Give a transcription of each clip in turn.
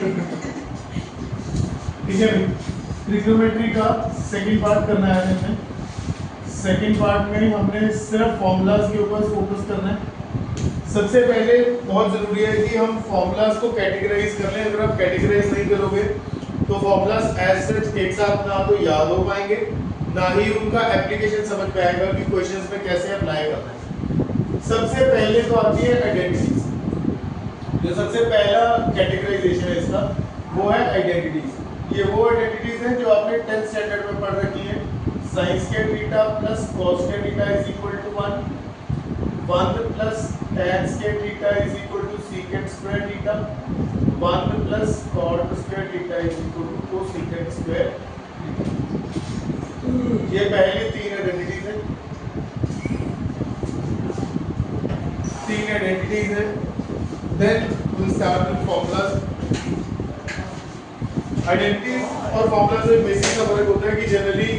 ठीक है भाई, ट्रिग्नोमेट्री का सेकंड पार्ट करना है हमें। सेकंड पार्ट में हमने सिर्फ फॉर्मूलाज के ऊपर फोकस करना है। सबसे पहले बहुत जरूरी है कि हम फॉर्मूलाज को कैटेगराइज कर लें। अगर आप कैटेगराइज नहीं करोगे तो फॉर्मूलाज एज सच एक साथ ना तो याद हो पाएंगे, ना ही उनका एप्लीकेशन समझ में आएगा कि क्वेश्चंस में कैसे अप्लाई करना है। सबसे पहले तो आती है आइडेंटिटीज। जो सबसे पहला कैटेगराइजेशन है इसका वो है आइडेंटिटीज। ये वो आइडेंटिटीज हैं जो आपने 10th स्टैंडर्ड में पढ़ रखी है। sin square theta plus cos square theta is equal to 1 plus tan square theta is equal to secant square theta, 1 plus cot square theta is equal to cosecant square theta। ये पहली तीन identities हैं। तीन identities हैं। Then we'll start with formulas। Identities और formula से basic सा फर्क होता है कि जनरली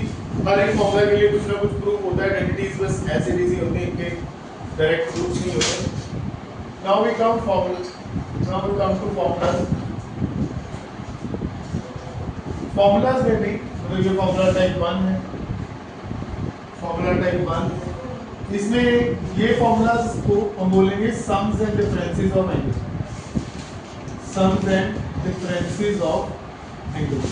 हर एक फॉर्मूला के लिए कुछ ना कुछ प्रूफ होता है। आइडेंटिटीज बस ऐसे इजी होते हैं, इनके डायरेक्ट प्रूफ नहीं होते। Now we come to formulas. Formulas में भी मतलब ये फॉर्मूला टाइप 1 है, फॉर्मूला टाइप 1। इसमें ये फॉर्मूलाज को हम बोलेंगे sums and differences of angles. Sums and differences of angles.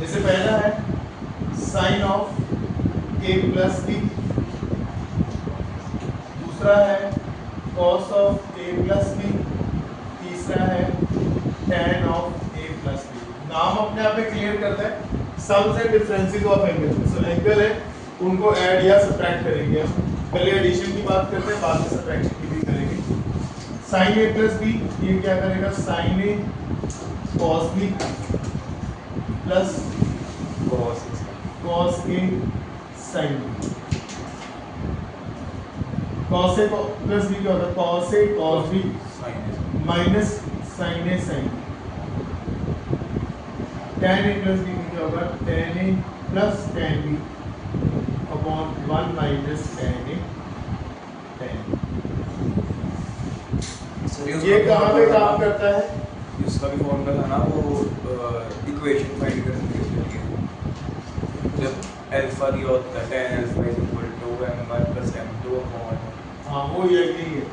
जैसे पहला है sine of a plus b, दूसरा है cos of a plus b, तीसरा है tan of a plus b. नाम अपने आप में क्लियर करता है, sums and differences of angle. So angle है उनको ऐड या सब्ट्रैक्ट करेंगे हम। पहले एडिशन की बात करते हैं, बाद में सब्ट्रैक्शन की भी करेंगे। साइन a प्लस बी, ये क्या करेगा, sine a cos b plus cos a sine b. Cos a plus b क्या होता है, cos a cos b minus sine a sine b. tan a plus b क्या होगा, tan a plus tan b upon 1 minus tan a tan b। ये कहाँ पे काम करता है? इसका भी फॉर्मूला था ना वो इक्वेशन फाइंड करने के लिए, जब अल्फा दिया होता है tan alpha is equal to m1 plus m2 upon, हाँ वो यही है,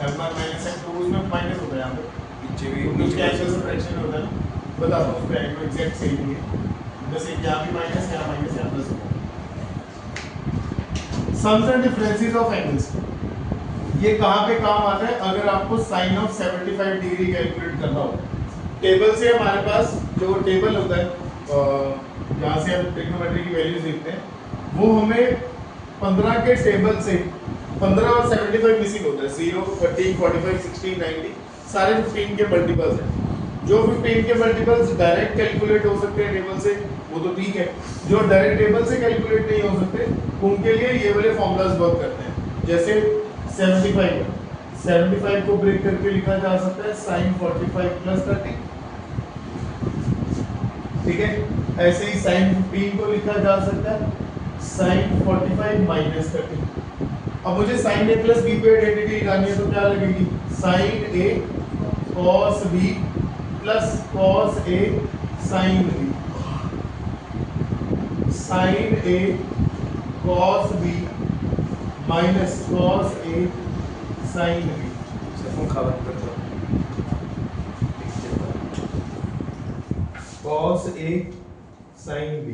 m1 माइनस m2। उसमें माइनस होता है यहाँ पे, नीचे भी नीचे कैंसिल सब्ट्रैक्शन होता है ना, बता दो उसका एग्जैक्ट सेम ही है, बस एक यहाँ भी माइनस, यहाँ माइनस, यहाँ प्लस होगा। Sums and differences of angles, ये कहाँ पे काम आता है? अगर आपको साइन ऑफ 75 डिग्री कैलकुलेट करना हो, टेबल से हमारे पास जो टेबल होता है जहाँ से हम ट्रिग्नोमेट्री की वैल्यूज देखते हैं, वो हमें 15 के टेबल से 15 और 75 मिसिंग होता है। 0, 30, 45, 60, 90 सारे 15 के मल्टीपल्स हैं। जो 15 के मल्टीपल्स डायरेक्ट कैलकुलेट हो सकते हैं टेबल से, वो तो ठीक है। जो डायरेक्ट टेबल से कैलकुलेट नहीं हो सकते, उनके लिए ये वाले फॉर्मूलाज वर्क करते हैं। जैसे 75 को ब्रेक करके लिखा जा सकता है sin 45 प्लस 30, ठीक है। ऐसे ही sin 15 को लिखा जा सकता है sin 45 माइनस 30। अब मुझे sin a प्लस b पे आइडेंटिटी निकालनी है, तो क्या लगेगी, sin a cos b plus cos a sin b, sin a cos b minus cos a sin b। खबर कर दो cos a sin b।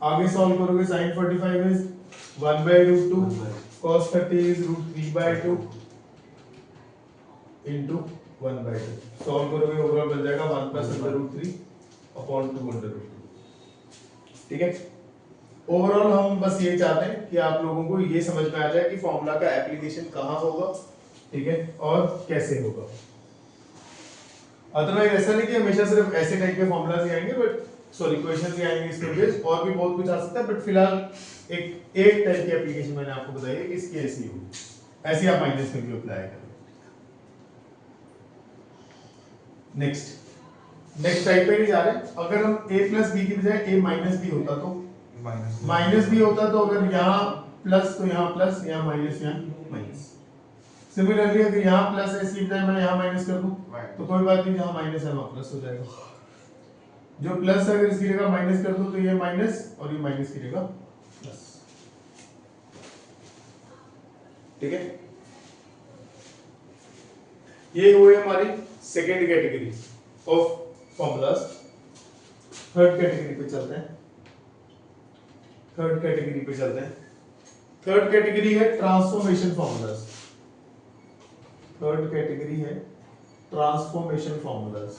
आगे सॉल्व करोगे, sin 45 is 1/√2, cos 30 is √3/2 into 1/2। Solve करोगे ओवरऑल बन जाएगा 1 + √3 अपॉन 2/2। ठीक है। ओवरऑल हम बस ये चाहते हैं कि आप लोगों को ये समझ में आ जाए कि फॉर्मूला का एप्लीकेशन कहाँ होगा, ठीक है, और कैसे होगा। अदरवाइज ऐसा नहीं कि हमेशा सिर्फ ऐसे टाइप के फॉर्मूलाज ही आएंगे, बट सॉरी क्वेश्चंस ही आएंगे इसके बेस, और भी बहुत कुछ आ सकता है, बट फिलहाल एक टाइप की एप्लीकेशन मैंने आपको बताई है कि इसकी ऐसी होगी, ऐसे आप माइनस में भी अप्लाई करें। नेक्स्ट टाइप पे नहीं जा रहे। अगर हम a प्लस बी की बजाय a माइनस बी होता तो माइनस बी होता, तो अगर यहाँ प्लस तो यहाँ प्लस, यहाँ माइनस, यहाँ माइनस। सिमिलरली अगर यहाँ प्लस है इसकी बजाय मैं यहाँ माइनस कर दूं तो कोई बात नहीं, जहाँ माइनस है वहाँ प्लस हो जाएगा। जो प्लस है अगर इसकी जगह माइनस कर दूं तो ये माइनस और ये माइनस की जगह प्लस। ठीक है, ये हुई हमारी second category of formulas. Third category पे चलते हैं। थर्ड कैटेगरी है ट्रांसफॉर्मेशन फॉर्मूलाज। थर्ड कैटेगरी है ट्रांसफॉर्मेशन फॉर्मूलाज।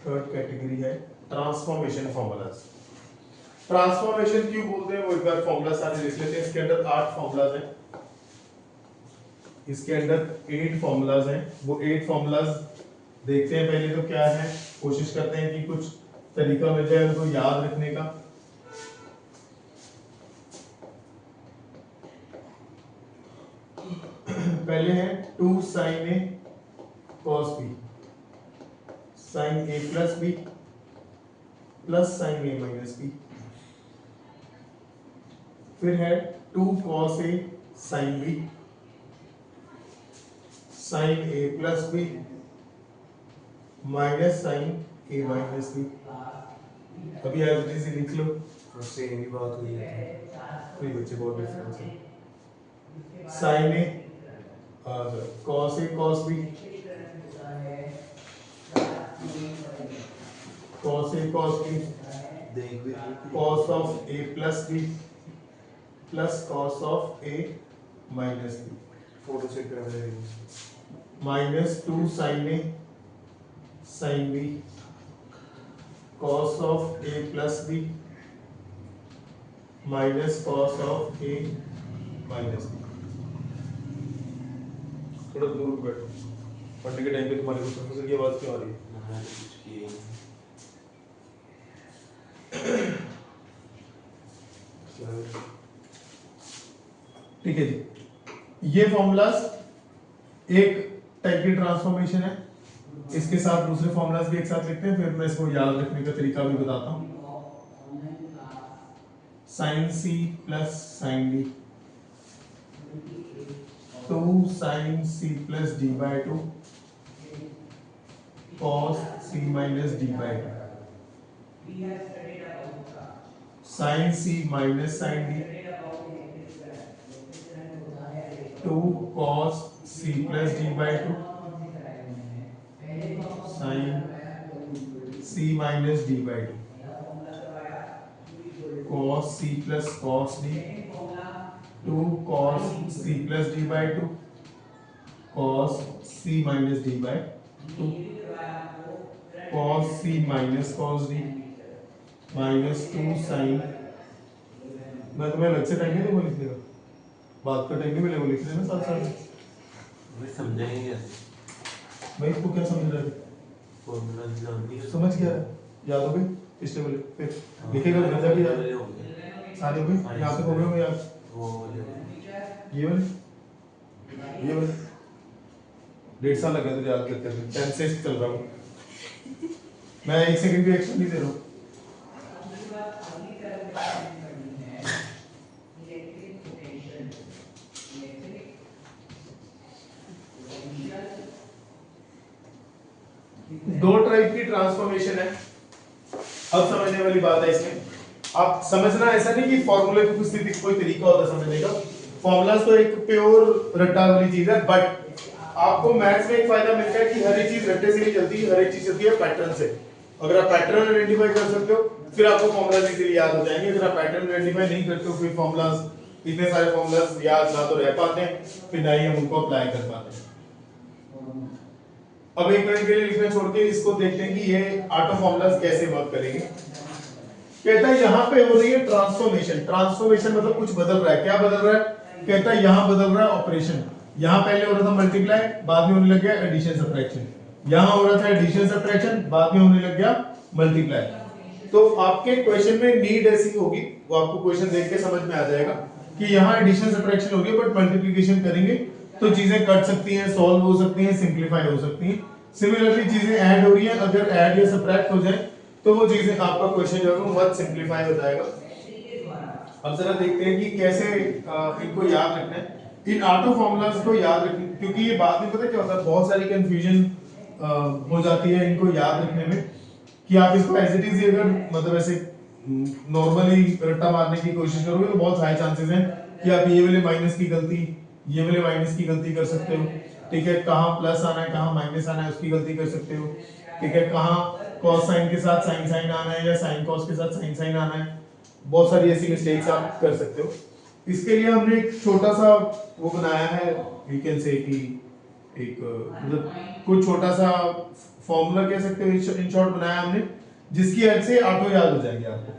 थर्ड कैटेगरी है ट्रांसफॉर्मेशन फॉर्मूलाज। ट्रांसफॉर्मेशन क्यों बोलते हैं वो एक बार फॉर्मूला सारे देख लेते हैं। इसके अंदर 8 फॉर्मूलाज हैं। इसके अंदर 8 फॉर्मूलाज हैं। वो 8 फॉर्मूलाज देखते हैं पहले तो क्या है, कोशिश करते हैं कि कुछ तरीका मिल जाए उनको याद रखने का। पहले है 2 sin a cos b, sin a plus b plus sin a minus b। फिर है 2 cos a sin b, sin a plus b minus sin a minus b। अभी एज इट इज लिख लो, सेम ही बात हुई है। कोई बच्चे बहुत डिफरेंस है। sin a cos a cos b, cos a cos b, cos of a plus b plus cos of a minus b, photo check करा दे। minus 2 sin a sin b, cos of a plus b minus cos of a minus b। थोड़ा दूर बैठो, पढ़ने के time पे तुम्हारे को प्रोफेसर की आवाज क्यों आ रही है? ठीक है जी, ये फॉर्मूलाज एक टाइप की ट्रांसफॉर्मेशन है। इसके साथ दूसरे फॉर्मूलाज भी एक साथ लिखते हैं, फिर मैं इसको याद रखने का तरीका भी बताता हूँ। sin c plus sin d, 2 sin c plus d by 2 cos c minus d by 2, sin c minus sin d 2 cos c plus d by 2 sin c minus d by 2 cos c plus cos d 2 cos c plus d by 2 cos c minus d by 2 cos c minus cos d minus 2 sin। मैं तुम्हें अलग से time नहीं दूंगा लिखने का, बात का टाइम नहीं मिलेगा, लिख लेना साथ साथ। मैं समझाएंगे भाई इसको क्या समझ रहे थे? फॉर्मूला जानती है, समझ गया है, याद हो गई पिछले वाले, फिर लिखेगा गंजा भी याद सारे हो गए। यहाँ पे हो गए याद, वो ये वाले 1.5 साल लगा तुझे याद करते हुए, 10 से चल रहा हूँ मैं, 1 सेकंड भी एक्स्ट्रा नहीं दे रहा हूँ। दो टाइप की ट्रांसफॉर्मेशन है। अब समझने वाली बात है इसमें, आप समझना ऐसा नहीं कि फॉर्मूले की कुछ कोई तरीका होता है समझने का। फॉर्मूलाज तो एक प्योर रट्टा वाली चीज है, बट आपको मैथ्स में एक फायदा मिलता है कि हर एक चीज रट्टे से नहीं चलती, हर एक चीज चलती है पैटर्न से। अगर आप पैटर्न आइडेंटिफाई कर सकते हो फिर आपको फॉर्मूलाज इजीली याद हो जाएंगे। अगर आप पैटर्न आइडेंटिफाई नहीं करते हो फिर फॉर्मूलाज, इतने सारे फॉर्मूलाज याद ना तो रह पाते हैं, फिर ना ही हम उनको अप्लाई कर पाते हैं। अब 1 मिनट के लिए लिखना छोड़ के इसको देखते हैं कि ये ऑटो फॉर्मूलाज कैसे वर्क करेंगे। कहता है यहाँ पे हो रही है ट्रांसफॉर्मेशन। ट्रांसफॉर्मेशन मतलब कुछ बदल रहा है। क्या बदल रहा है? कहता है यहाँ बदल रहा है ऑपरेशन। यहाँ पहले हो रहा था मल्टीप्लाई, बाद में होने लग गया एडिशन सब्ट्रैक्शन। यहाँ हो रहा था एडिशन सब्ट्रैक्शन, बाद में होने लग गया मल्टीप्लाई। तो आपके क्वेश्चन में नीड ऐसी होगी, वो आपको क्वेश्चन देख के समझ में आ जाएगा कि यहाँ एडिशन सब्ट्रैक्शन हो रही है बट मल्टीप्लिकेशन करेंगे तो चीजें कट सकती हैं, सॉल्व हो सकती हैं, सिंपलीफाई हो सकती हैं। सिमिलरली चीजें ऐड हो रही हैं, अगर ऐड या सब्ट्रैक्ट हो जाए तो वो चीजें आपका क्वेश्चन जो है वो बहुत सिंपलीफाई हो जाएगा। अब जरा देखते हैं कि कैसे इनको याद रखना है। इन ऑटो फॉर्मूलाज को याद रखना, क्योंकि ये बाद में पता है क्या होता है, बहुत सारी कंफ्यूजन हो जाती है इनको याद रखने में, कि आप इसको एज इट इज अगर मतलब ऐसे नॉर्मली रट्टा मारने की कोशिश करोगे तो बहुत हाई चांसेस हैं कि आप ये वाले माइनस की गलती, ये वाले माइनस की गलती कर सकते हो। ठीक है, कहाँ प्लस आना है कहाँ माइनस आना है उसकी गलती कर सकते हो। ठीक है, कहाँ कॉस साइन के साथ साइन साइन आना है या साइन कॉस के साथ साइन साइन आना है, बहुत सारी ऐसी मिस्टेक्स आप कर सकते हो। इसके लिए हमने एक छोटा सा वो बनाया है, यू कैन से कि एक मतलब कुछ छोटा सा फॉर्मूला कह सकते हो, इन शॉर्ट बनाया हमने, जिसकी हेल्प से ऑटो याद हो जाएंगे आपको,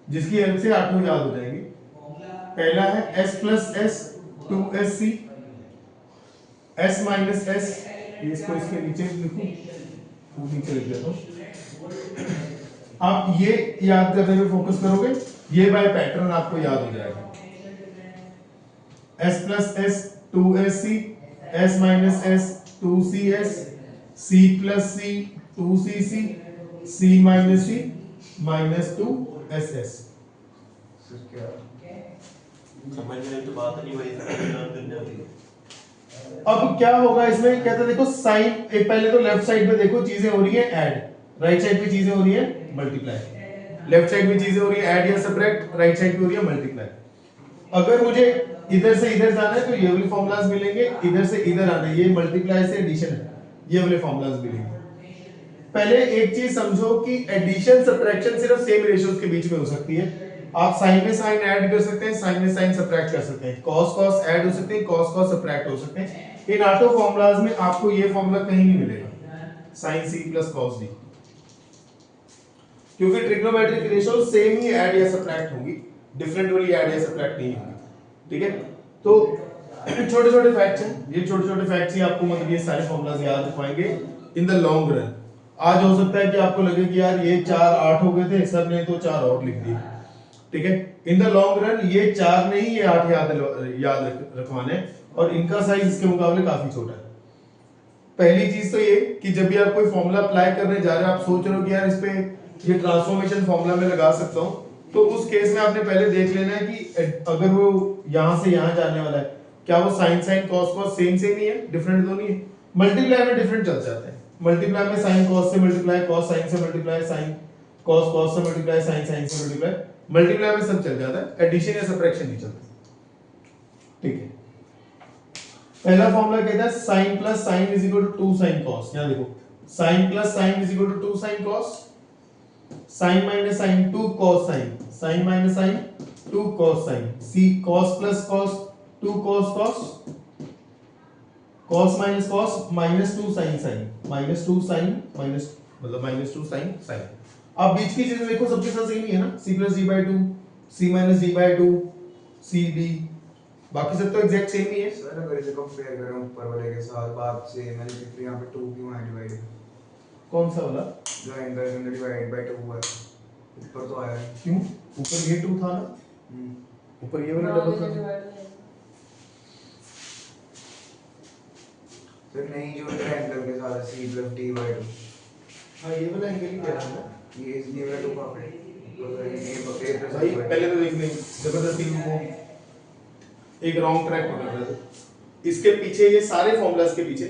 जिसकी हेल्प से ऑटो याद हो जाएंगे। पहला है s plus S 2sc, s minus S, इसको इसके नीचे लिखूं, नीचे लिख देता हूं। आप ये याद करने में फोकस करोगे, ये बाय पैटर्न आपको याद हो जाएगा। s plus S 2sc, s minus S 2cs, c plus C 2cc, c minus C minus 2ss। Sir क्या समझ में तो बात नहीं भाई, याद करने वाली है। अब क्या होगा इसमें, कहते हैं देखो साइन, एक पहले तो लेफ्ट साइड पे देखो चीजें हो रही है ऐड, राइट साइड पे चीजें हो रही है मल्टीप्लाई। लेफ्ट साइड में चीजें हो रही है ऐड या सब्ट्रैक्ट, राइट साइड पे हो रही है मल्टीप्लाई। अगर मुझे इधर से इधर जाना है तो ये वाले फॉर्मूलाज मिलेंगे, इधर से इधर आना है, ये मल्टीप्लाई से एडिशन है, ये वाले फॉर्मूलाज मिलेंगे। पहले एक चीज समझो कि एडिशन सब्ट्रैक्शन सिर्फ सेम रेशियोज के बीच में हो सकती है। आप साइन में साइन ऐड कर सकते हैं, साइन में साइन सब्ट्रैक्ट कर सकते हैं, कॉस कॉस ऐड हो सकते हैं, कॉस कॉस सब्ट्रैक्ट हो सकते हैं। इन ऑटो फॉर्मूलाज में आपको ये फॉर्मूला कहीं नहीं मिलेगा, sine c plus cos d, क्योंकि ट्रिग्नोमेट्रिक रेशियो सेम ही ऐड या सब्ट्रैक्ट होंगी, डिफरेंट वाली ऐड या सब्ट्रैक्ट नहीं होंगी। ठीक है, तो छोटे छोटे फैक्ट्स हैं, ये छोटे छोटे फैक्ट्स ही आपको मतलब ये सारे फॉर्मूलाज याद रखवाएंगे इन द लॉन्ग रन। आज हो सकता है कि आपको लगे कि यार ये 4 8 हो गए थे, सर ने तो 4 और लिख दिए। ठीक है, इन द लॉन्ग रन ये 4 नहीं ये 8 याद रखवाने, और इनका साइज इसके मुकाबले काफी छोटा है। पहली चीज तो ये कि जब भी आप कोई फॉर्मूला अप्लाई करने जा रहे हो, आप सोच रहे हो कि यार इस पे ये ट्रांसफॉर्मेशन फॉर्मूला में लगा सकता हूं, तो उस केस में आपने पहले देख लेना है कि अगर वो यहां से यहां जाने वाला है, क्या वो sine sine cos cos same same ही है, डिफरेंट तो नहीं है। मल्टीप्लाई में डिफरेंट चल जाते हैं, मल्टीप्लाई में साइन कॉस से मल्टीप्लाई, कॉस साइन से मल्टीप्लाई, साइन कॉस कॉस से मल्टीप्लाई, साइन साइन से मल्टीप्लाई, मल्टीप्लाई में सब चल जाता है, एडिशन या सब्ट्रैक्शन नहीं चलता। ठीक है, पहला फॉर्मूला कहता है sin plus sin is equal to 2 sin cos। यहां देखो sin plus sin is equal to 2 sin cos, sin minus sin 2 cos sin, sin minus sin 2 cos sin, c cos plus cos 2 cos cos, cos minus cos minus 2 sin sin, minus 2 sin minus मतलब minus 2 sin sin। अब बीच की चीजें देखो सबके साथ same ही है ना, c प्लस d बाय 2, c माइनस d बाय 2, c d, बाकी सब तो एग्जैक्ट सेम ही है। सर अगर इसे कंपेयर करें ऊपर वाले के साथ, बात से मैंने लिख यहाँ पे 2 क्यों है डिवाइड, कौन सा वाला जो एंगल में डिवाइड बाय 2 है, ऊपर तो आया है क्यों, ऊपर ये 2 था ना, ऊपर ये वाला डबल था। सर नहीं, जो इधर एंगल के साथ c प्लस d बाय 2, हां ये वाला एंगल ही कह रहा हूं ना, ये वाला 2 कहां पे ये प्लस भाई पहले तो देख ले, जबरदस्ती वो एक रॉन्ग ट्रैक पकड़ रहा था। इसके पीछे ये सारे फॉर्मूलाज के पीछे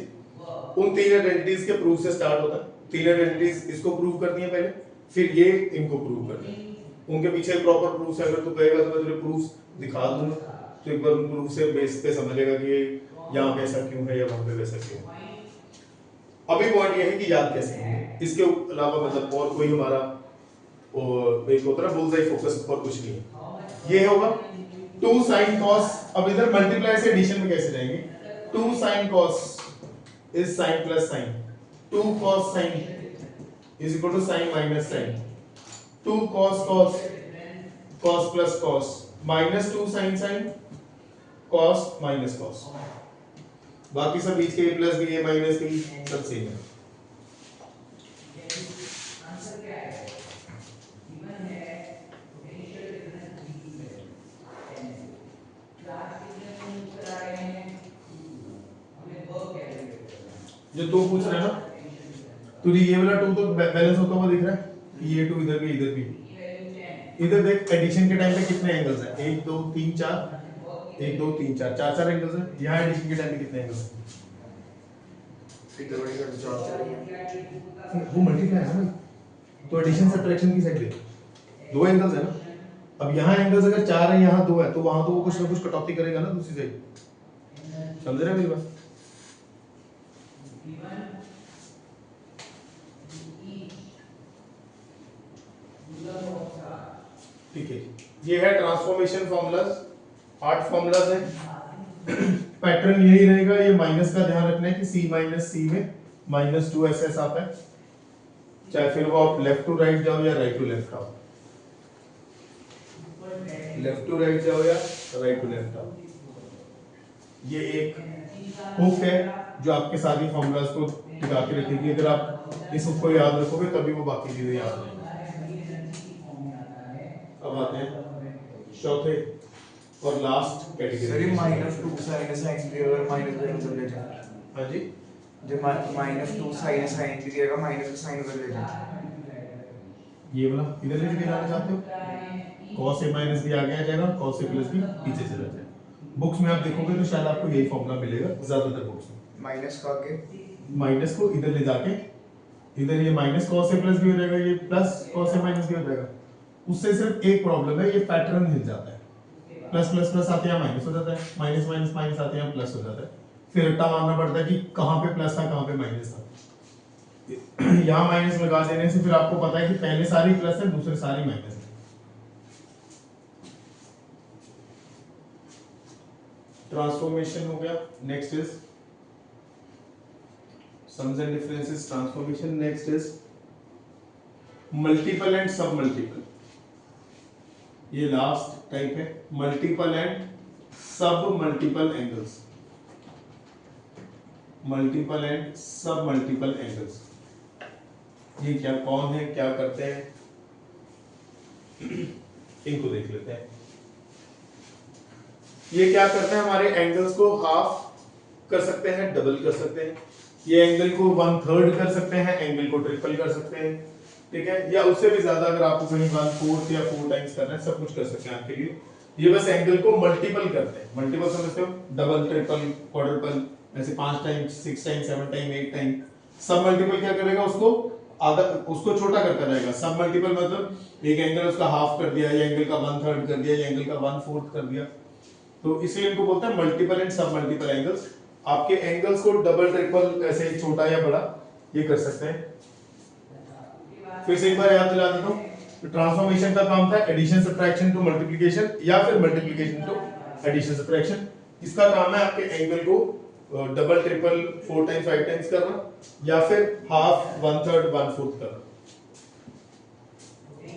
उन तीन आइडेंटिटीज के प्रूफ से स्टार्ट होता है। तीन आइडेंटिटीज इसको प्रूव करनी है पहले, फिर ये इनको प्रूव करना है। उनके पीछे प्रॉपर प्रूफ है, अगर तू कहेगा तो मैं तुझे प्रूफ दिखा दूंगा, तो एक बार उन प्रूफ से बेस पे समझेगा कि यहाँ पे ऐसा क्यों है या वहां पे वैसा क्यों है। अभी पॉइंट ये है कि याद कैसे करेंगे, इसके अलावा मतलब और कोई हमारा और एक होता है बुलसआई फोकस और कुछ नहीं है। ये होगा 2 sin cos, अब इधर मल्टीप्लाई से एडिशन में कैसे जाएंगे, 2 sin cos is sin plus sin, 2 cos sin is equal to sin minus sin, 2 cos cos, cos plus cos, minus 2 sin sin, cos minus cos, बाकी सब बीच के a plus b a minus b सब same है। जो तू पूछ रहा है ना, तुझे ये वाला 2 तो बैलेंस होता हुआ दिख रहा है कि ये 2 इधर भी इधर भी, इधर देख एडिशन के टाइम पे कितने एंगल्स हैं, 1 2 3 4, 1 2 3 4, चार चार एंगल्स हैं। यहाँ एडिशन के टाइम पे कितने एंगल्स हैं? वो मल्टीप्लाई है ना, तो एडिशन सब्ट्रैक्शन की साइड देख, दो एंगल्स है ना। अब यहाँ एंगल्स अगर 4 है, यहाँ 2 है, तो वहां तो वो कुछ ना कुछ कटौती करेगा ना दूसरी साइड। समझ रहे हैं मेरी बात? ठीक है, ये है ट्रांसफॉर्मेशन फॉर्मूलाज, 8 फॉर्मूलाज है। पैटर्न यही रहेगा, ये माइनस का ध्यान रखना है कि C माइनस C में -2 SS आता है, चाहे फिर वो आप लेफ्ट टू राइट जाओ या राइट टू लेफ्ट आओ, लेफ्ट टू राइट जाओ या राइट टू लेफ्ट आओ। ये एक हुक है जो आपके सारी फॉर्मूलाज को टिका के रखेगी। अगर आप इस हुक को याद रखोगे तभी वो बाकी चीजें याद रहेंगी। अब आते हैं चौथे और लास्ट सर ये कैटेगरी। -2 sin भी अगर माइनस का मतलब ले जाए, हाँ जी, जो -2 sin भी दिएगा, माइनस का साइन उधर ले जाए। ये वाला इधर लेके जाना चाहते हो, cos a माइनस भी आगे आ जाएगा, cos a प्लस भी पीछे चला जाएगा। बुक्स में आप देखोगे तो शायद आपको यही फॉर्मूला मिलेगा ज्यादातर बुक्स में। माइनस का आगे माइनस को इधर ले जाके, इधर ये माइनस cos a प्लस भी हो जाएगा, ये प्लस cos a माइनस भी हो जाएगा। उससे सिर्फ एक प्रॉब्लम है, ये पैटर्न हिल जाता है, प्लस प्लस प्लस आते हैं माइनस हो जाता है, माइनस माइनस माइनस आते हैं प्लस हो जाता है, फिर रट्टा मारना पड़ता है कि कहाँ पे प्लस था कहाँ पे माइनस था। यहाँ माइनस लगा देने से फिर आपको पता है कि पहले सारी प्लस है, दूसरे सारी माइनस है। ट्रांसफॉर्मेशन हो गया, next is sums and differences transformation, next is multiple and सब मल्टीपल। ये लास्ट टाइप है, मल्टीपल एंड सब मल्टीपल एंगल्स, मल्टीपल एंड सब मल्टीपल एंगल्स। ये क्या, कौन है, क्या करते हैं, इनको देख लेते हैं। ये क्या करते हैं, हमारे एंगल्स को हाफ कर सकते हैं, डबल कर सकते हैं, ये एंगल को 1/3 कर सकते हैं, एंगल को ट्रिपल कर सकते हैं, ठीक है, या उससे भी ज्यादा अगर आपको कहीं 1/4 या 4 टाइम्स करना है, सब कुछ कर सकते हैं आपके लिए। ये बस एंगल को मल्टीपल करते हैं, मल्टीपल समझते हो, डबल ट्रिपल क्वाड्रुपल, ऐसे 5 टाइम्स 6 टाइम्स 7 टाइम 8 टाइम। सब मल्टीपल क्या करेगा, उसको आधा, उसको छोटा करता रहेगा। सब मल्टीपल मतलब एक एंगल उसका हाफ कर दिया, ये एंगल का 1/3 कर दिया, ये एंगल का 1/4 कर दिया, तो इसलिए इनको बोलते हैं मल्टीपल एंड सब मल्टीपल एंगल्स। आपके एंगल्स को डबल ट्रिपल ऐसे छोटा या बड़ा ये कर सकते हैं। फिर से एक बार याद दिला देता हूं, ट्रांसफॉर्मेशन का काम था एडिशन सब्ट्रैक्शन टू मल्टीप्लिकेशन या फिर मल्टीप्लिकेशन टू एडिशन सब्ट्रैक्शन। इसका काम है आपके एंगल को डबल ट्रिपल 4 टाइम्स 5 टाइम्स करना या फिर हाफ 1/3 1/4 करना।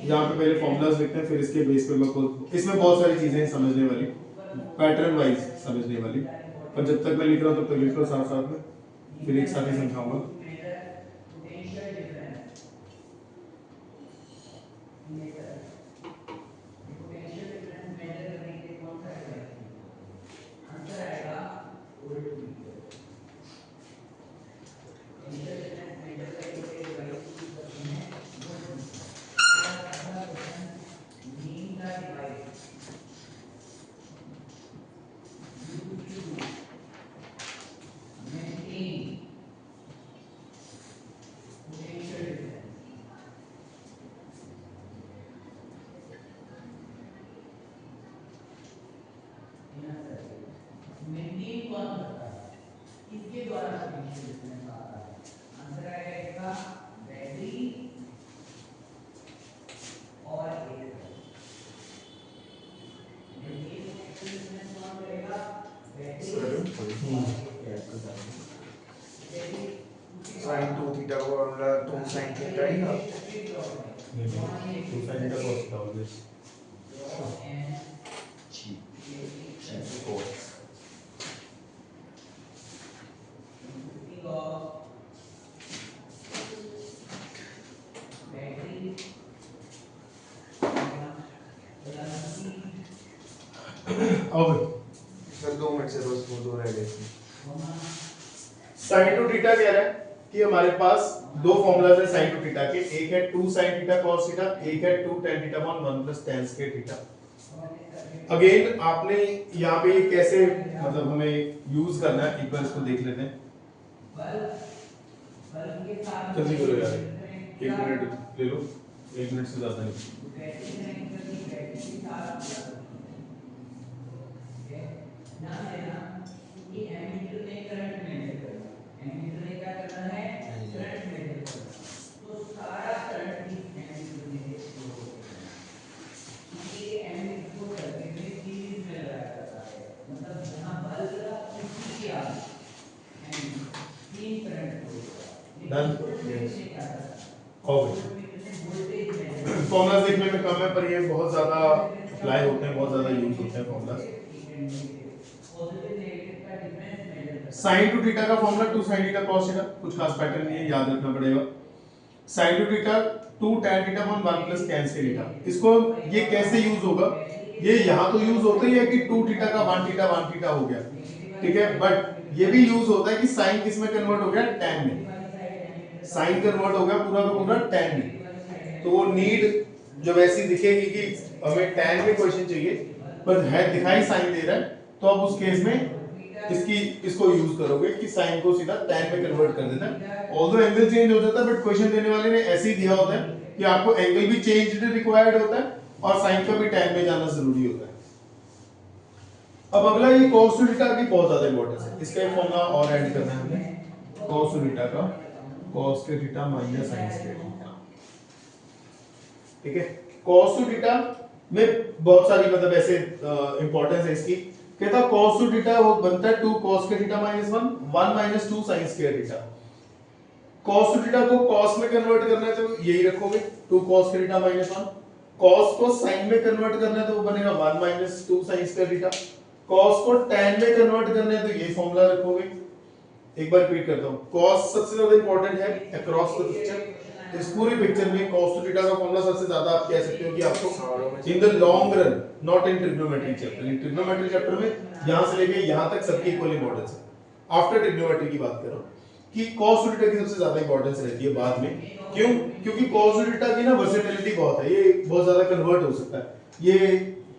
यहाँ पे पहले फॉर्मूलाज लिखते हैं, फिर इसके बेस पे मैं खुद, इसमें बहुत सारी चीजें हैं समझने वाली, पैटर्न वाइज समझने वाली, पर जब तक मैं लिख रहा हूं तब तक लिख लो साथ साथ में, फिर एक साथ ही समझाऊंगा। sin 2 थीटा को फॉर्मूला 2 sin थीटा ही था। तो साइन का कॉस था ऑलवेज। अब सर 2 मिनट से बस वो 2 रह गए थे। sin टू थीटा कह रहा है, कि हमारे पास दो फॉर्मूलाज है sin टू थीटा के, एक है 2 sin थीटा cos थीटा, एक है 2 tan थीटा upon 1 plus tan square theta. Again आपने यहाँ पे कैसे मतलब हमें यूज करना है एक बार इसको देख लेते हैं। जल्दी करो यार, 1 मिनट ले लो, 1 मिनट से ज्यादा नहीं। डन हो गया। फॉर्मूलाज देखने में कम है पर ये बहुत ज्यादा अप्लाई होते हैं, बहुत ज्यादा यूज होते हैं फॉर्मूलाज। sin टू थीटा का formula 2 sin theta cos theta, कुछ खास पैटर्न नहीं है, याद रखना पड़ेगा। sin टू थीटा 2 tan थीटा upon 1 plus tan square theta. इसको ये कैसे यूज होगा, ये यहां तो यूज होता ही है कि 2 थीटा का 1 थीटा हो गया, ठीक है, बट ये भी यूज होता है कि sin किस में कन्वर्ट हो गया, tan में। sin कन्वर्ट हो गया पूरा का पूरा tan में, तो वो नीड जब ऐसी दिखेगी कि हमें tan में क्वेश्चन चाहिए पर है दिखाई sin दे रहा है, तो अब उस केस में इसको यूज करोगे कि sin को सीधा tan में कन्वर्ट कर देना है। ऑल्दो एंगल चेंज हो जाता है बट क्वेश्चन देने वाले ने ऐसे ही दिया होता है कि आपको एंगल भी चेंज रिक्वायर्ड होता है और sin का भी tan में जाना जरूरी होता है। अब अगला ये cos टू थीटा की बहुत ज्यादा इंपॉर्टेंस है, इसका एक फॉर्मूला और ऐड करना है हमें, cos टू थीटा का cos के theta minus sin square theta, ठीक है। cos टू थीटा में बहुत सारी मतलब ऐसे इंपॉर्टेंस है इसकी, कहता cos टू थीटा वो बनता है 2 cos के theta minus 1 1 minus 2 sin square theta. cos two theta को cos में कन्वर्ट करना है तो यही रखोगे 2 cos के थीटा माइनस 1, cos को sin में कन्वर्ट करना है तो वो बनेगा 1 minus 2 sin square theta, cos को tan में कन्वर्ट करना है तो ये फॉर्मूला रखोगे। एक बार रिपीट करता हूं, cos सबसे ज्यादा इंपॉर्टेंट है अक्रॉस द पिक्चर। इस पूरी पिक्चर में cos टू थीटा का फॉर्मूला सबसे ज्यादा आप कह सकते हो कि आपको in the long run, not in trigonometry chapter, in trigonometry chapter में यहां से लेके यहां तक सबकी इक्वल इंपॉर्टेंस है। आफ्टर ट्रिग्नोमेट्री की बात करो कि cos टू थीटा की सबसे ज्यादा इंपॉर्टेंस रहती है बाद में, क्यों, क्योंकि cos टू थीटा की ना वर्सेटिलिटी बहुत है, ये बहुत ज्यादा कन्वर्ट हो सकता है, ये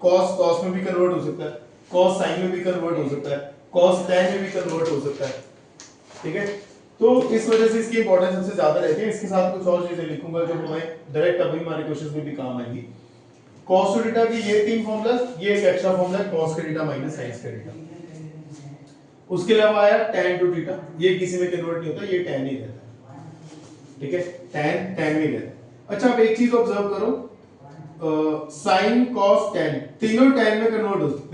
cos में भी कन्वर्ट हो सकता है, cos sin में भी कन्वर्ट हो सकता है, cos tan में भी कन्वर्ट हो सकता है, ठीक है। तो इस वजह से इसकी इंपॉर्टेंस सबसे ज्यादा रहती है। इसके साथ कुछ और चीजें लिखूंगा जो हमें डायरेक्ट अभी हमारे क्वेश्चंस में भी काम आएंगी। cos टू थीटा की ये तीन फॉर्मूला, ये एक एक्स्ट्रा फॉर्मूला है cos के थीटा माइनस sin के थीटा। उसके अलावा आया tan टू थीटा, ये किसी में कन्वर्ट नहीं होता, ये tan ही रहता है, ठीक है, tan ही रहता है। अच्छा अब एक चीज ऑब्जर्व करो, sin cos tan तीनों tan में कन्वर्ट हो सकते हैं।